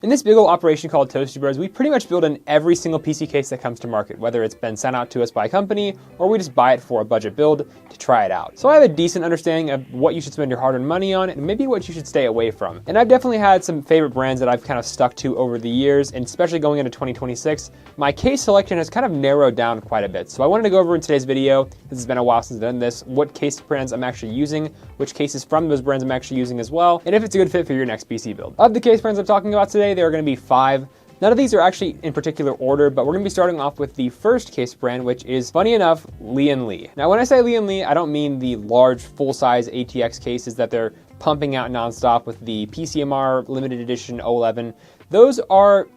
In this big old operation called Toasty Bros, we pretty much build in every single PC case that comes to market, whether it's been sent out to us by a company or we just buy it for a budget build to try it out. So I have a decent understanding of what you should spend your hard-earned money on and maybe what you should stay away from. And I've definitely had some favorite brands that I've kind of stuck to over the years, and especially going into 2026, my case selection has kind of narrowed down quite a bit. So I wanted to go over in today's video, this has been a while since I've done this, what case brands I'm actually using, which cases from those brands I'm actually using as well, and if it's a good fit for your next PC build. Of the case brands I'm talking about today, there are going to be 5. None of these are actually in particular order, but we're going to be starting off with the first case brand, which is, funny enough, Lian Li. Now, when I say Lian Li, I don't mean the large full-size ATX cases that they're pumping out nonstop with the PCMR limited edition 011. Those are,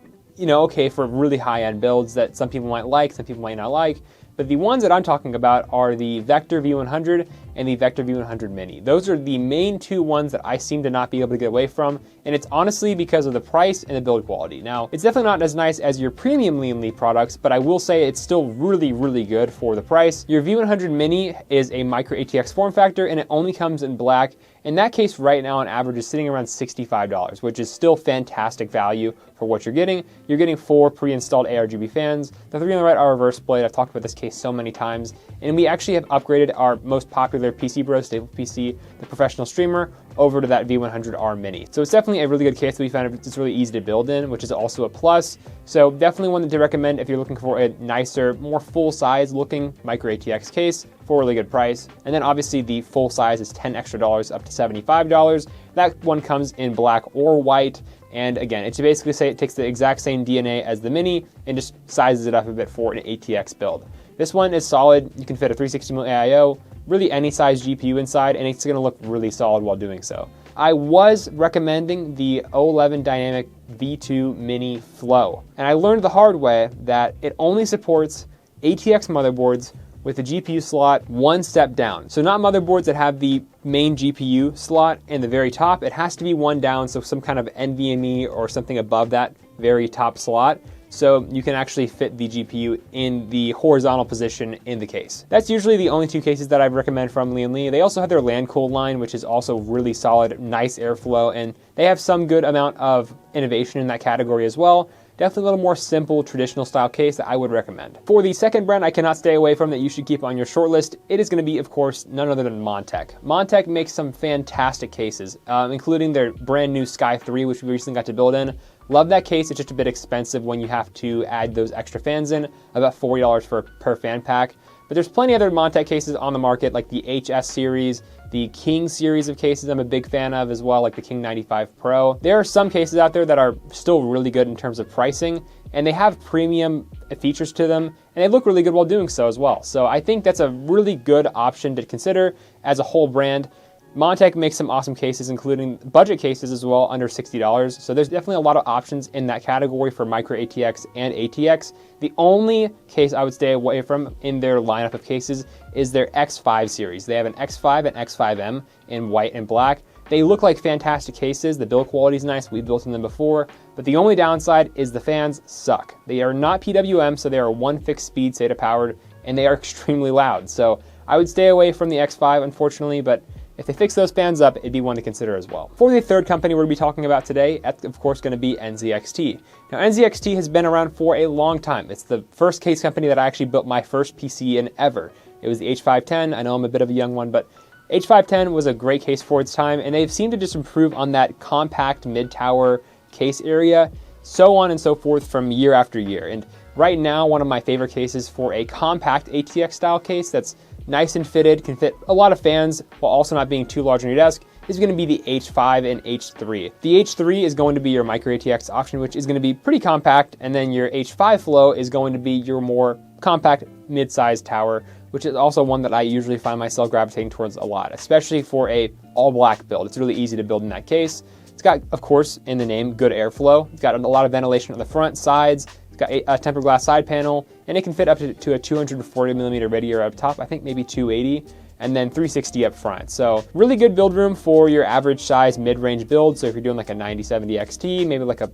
okay for really high-end builds that some people might like, some people might not like. But the ones that I'm talking about are the Vector V100 and the Vector V100 Mini. Those are the main two ones that I seem to not be able to get away from, and it's honestly because of the price and the build quality. Now, it's definitely not as nice as your premium Lian Li products, but I will say it's still really, really good for the price. Your V100 Mini is a micro ATX form factor, and it only comes in black. In that case, right now on average is sitting around $65, which is still fantastic value for what you're getting. You're getting 4 pre-installed ARGB fans. The 3 on the right are reverse blade. I've talked about this case so many times. And we actually have upgraded our most popular PC Bro stable PC, the Professional Streamer, over to that V100R Mini. So it's definitely a really good case that we found. It's really easy to build in, which is also a plus. So definitely one to recommend if you're looking for a nicer, more full-size looking micro ATX case for a really good price. And then obviously the full size is $10 extra up to $75. That one comes in black or white. And again, it's basically say it takes the exact same DNA as the Mini and just sizes it up a bit for an ATX build. This one is solid. You can fit a 360mm AIO, really any size GPU inside, and it's going to look really solid while doing so. I was recommending the 011 Dynamic V2 Mini Flow, and I learned the hard way that it only supports ATX motherboards with the GPU slot one step down. So not motherboards that have the main GPU slot in the very top. It has to be one down, so some kind of NVMe or something above that very top slot, so you can actually fit the GPU in the horizontal position in the case. That's usually the only two cases that I recommend from Lian Li. They also have their LAN cooled line, which is also really solid, nice airflow, and they have some good amount of innovation in that category as well. Definitely a little more simple, traditional style case that I would recommend. For the second brand I cannot stay away from that you should keep on your short list, it is going to be, of course, none other than Montech. Montech makes some fantastic cases, including their brand new Sky 3, which we recently got to build in. Love that case. It's just a bit expensive when you have to add those extra fans in, about $40 per fan pack. But there's plenty of other Montech cases on the market, like the HS series, the King series of cases I'm a big fan of as well, like the King 95 Pro. There are some cases out there that are still really good in terms of pricing, and they have premium features to them, and they look really good while doing so as well. So I think that's a really good option to consider as a whole brand. Montech makes some awesome cases, including budget cases as well, under $60. So there's definitely a lot of options in that category for micro ATX and ATX. The only case I would stay away from in their lineup of cases is their X5 series. They have an X5 and X5M in white and black. They look like fantastic cases. The build quality is nice. We've built in them before. But the only downside is the fans suck. They are not PWM, so they are one fixed speed SATA powered, and they are extremely loud. So I would stay away from the X5, unfortunately, but if they fix those fans up, it'd be one to consider as well. For the third company we're going to be talking about today, that's of course going to be NZXT. Now, NZXT has been around for a long time. It's the first case company that I actually built my first PC in ever. It was the H510. I know I'm a bit of a young one, but H510 was a great case for its time, and they've seemed to just improve on that compact mid-tower case area, so on and so forth from year after year. And right now, one of my favorite cases for a compact ATX style case that's nice and fitted, can fit a lot of fans while also not being too large on your desk, is going to be the H5 and H3. The H3 is going to be your micro ATX option, which is going to be pretty compact, and then your H5 Flow is going to be your more compact mid-sized tower, which is also one that I usually find myself gravitating towards a lot, especially for a all-black build. It's really easy to build in that case. It's got, of course, in the name, good airflow. It's got a lot of ventilation on the front, sides. It's got a tempered glass side panel, and it can fit up to a 240mm radiator up top, I think maybe 280, and then 360 up front. So really good build room for your average size mid-range build. So if you're doing like a 9070 XT, maybe like a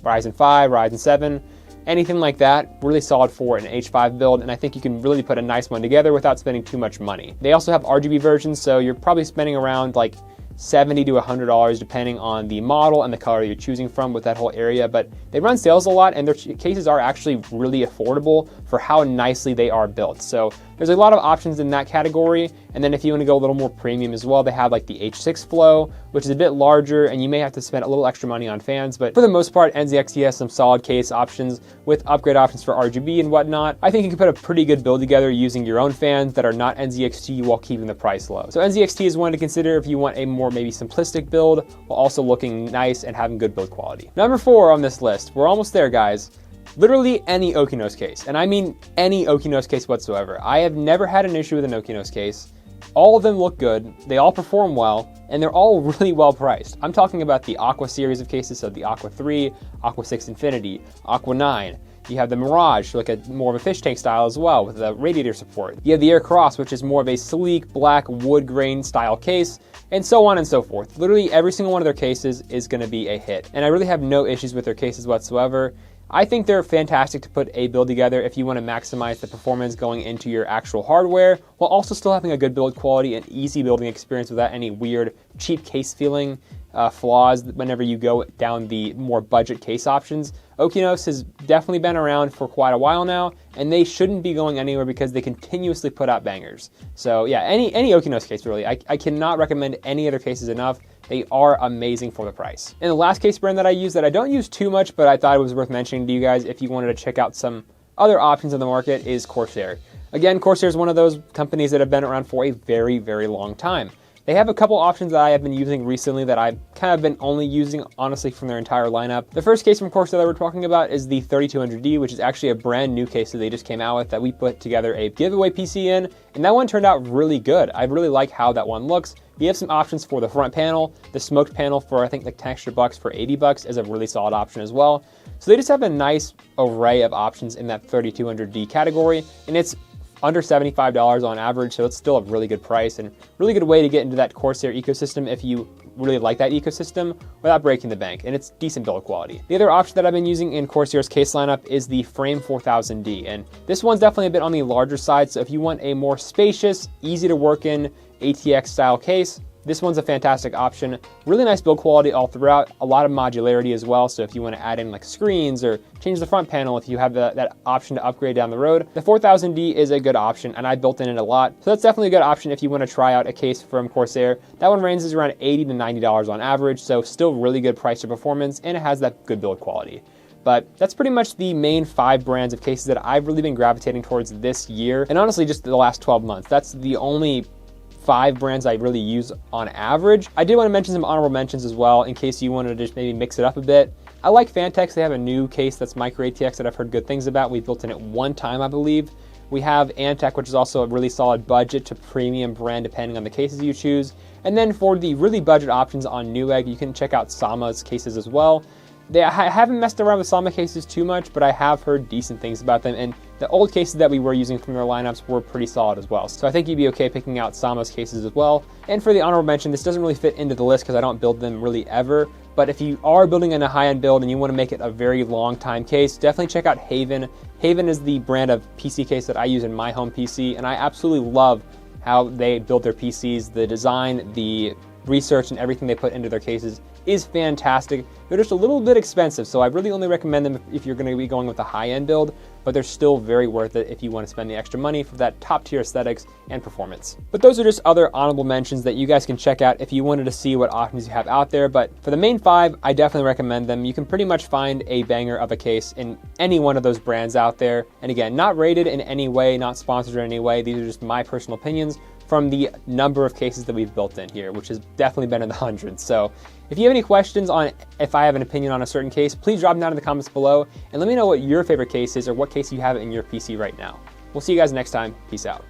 Ryzen 5, Ryzen 7, anything like that, really solid for an H5 build, and I think you can really put a nice one together without spending too much money. They also have RGB versions, so you're probably spending around like $70 to $100 depending on the model and the color you're choosing from with that whole area, but they run sales a lot and their cases are actually really affordable for how nicely they are built. So there's a lot of options in that category. And then if you want to go a little more premium as well, they have like the H6 Flow, which is a bit larger and you may have to spend a little extra money on fans, but for the most part, NZXT has some solid case options with upgrade options for RGB and whatnot. I think you can put a pretty good build together using your own fans that are not NZXT while keeping the price low. So NZXT is one to consider if you want a more maybe simplistic build while also looking nice and having good build quality. Number 4 on this list, we're almost there, guys. Literally any Okinos case, and I mean any Okinos case whatsoever. I have never had an issue with an Okinos case. All of them look good, they all perform well, and they're all really well priced. I'm talking about the Aqua series of cases, so the Aqua 3, Aqua 6 Infinity, Aqua 9. You have the Mirage, like a more of a fish tank style as well, with the radiator support. You have the Air Cross, which is more of a sleek, black, wood grain style case, and so on and so forth. Literally every single one of their cases is gonna be a hit. And I really have no issues with their cases whatsoever. I think they're fantastic to put a build together if you want to maximize the performance going into your actual hardware, while also still having a good build quality and easy building experience without any weird cheap case feeling flaws whenever you go down the more budget case options. Okinos has definitely been around for quite a while now, and they shouldn't be going anywhere because they continuously put out bangers. So yeah, any Okinos case really. I cannot recommend any other cases enough. They are amazing for the price. And the last case brand that I use that I don't use too much, but I thought it was worth mentioning to you guys if you wanted to check out some other options on the market is Corsair. Again, Corsair is one of those companies that have been around for a very, very long time. They have a couple options that I have been using recently that I've kind of been only using, honestly, from their entire lineup. The first case from Corsair that we're talking about is the 3200D, which is actually a brand new case that they just came out with that we put together a giveaway PC in, and that one turned out really good. I really like how that one looks. You have some options for the front panel. The smoked panel for, I think, like 10 extra bucks for 80 bucks is a really solid option as well. So they just have a nice array of options in that 3200D category, and it's under $75 on average, so it's still a really good price and really good way to get into that Corsair ecosystem if you really like that ecosystem without breaking the bank, and it's decent build quality. The other option that I've been using in Corsair's case lineup is the Frame 4000D, and this one's definitely a bit on the larger side, so if you want a more spacious, easy to work in ATX style case, this one's a fantastic option. Really nice build quality all throughout, a lot of modularity as well, so if you want to add in like screens or change the front panel if you have that option to upgrade down the road, the 4000D is a good option, and I built in it a lot, so that's definitely a good option if you want to try out a case from Corsair. That one ranges around $80 to $90 on average, so still really good price to performance, and it has that good build quality. But that's pretty much the main 5 brands of cases that I've really been gravitating towards this year, and honestly just the last 12 months. That's the only 5 brands I really use on average. I did want to mention some honorable mentions as well in case you wanted to just maybe mix it up a bit. I like Fantex. They have a new case that's micro ATX that I've heard good things about. We built in it one time, I believe. We have Antec, which is also a really solid budget to premium brand depending on the cases you choose. And then for the really budget options on Newegg, you can check out Sama's cases as well. I haven't messed around with Sama cases too much, but I have heard decent things about them, and the old cases that we were using from their lineups were pretty solid as well. So I think you'd be okay picking out Sama's cases as well. And for the honorable mention, this doesn't really fit into the list because I don't build them really ever, but if you are building in a high-end build and you want to make it a very long time case, definitely check out Haven. Haven is the brand of PC case that I use in my home PC, and I absolutely love how they build their PCs. The design, the research, and everything they put into their cases is fantastic. They're just a little bit expensive, so I really only recommend them if you're going to be going with a high-end build, but they're still very worth it if you want to spend the extra money for that top-tier aesthetics and performance. But those are just other honorable mentions that you guys can check out if you wanted to see what options you have out there, but for the main 5, I definitely recommend them. You can pretty much find a banger of a case in any one of those brands out there, and again, not rated in any way, not sponsored in any way. These are just my personal opinions from the number of cases that we've built in here, which has definitely been in the hundreds. So if you have any questions on if I have an opinion on a certain case, please drop them down in the comments below and let me know what your favorite case is or what case you have in your PC right now. We'll see you guys next time. Peace out.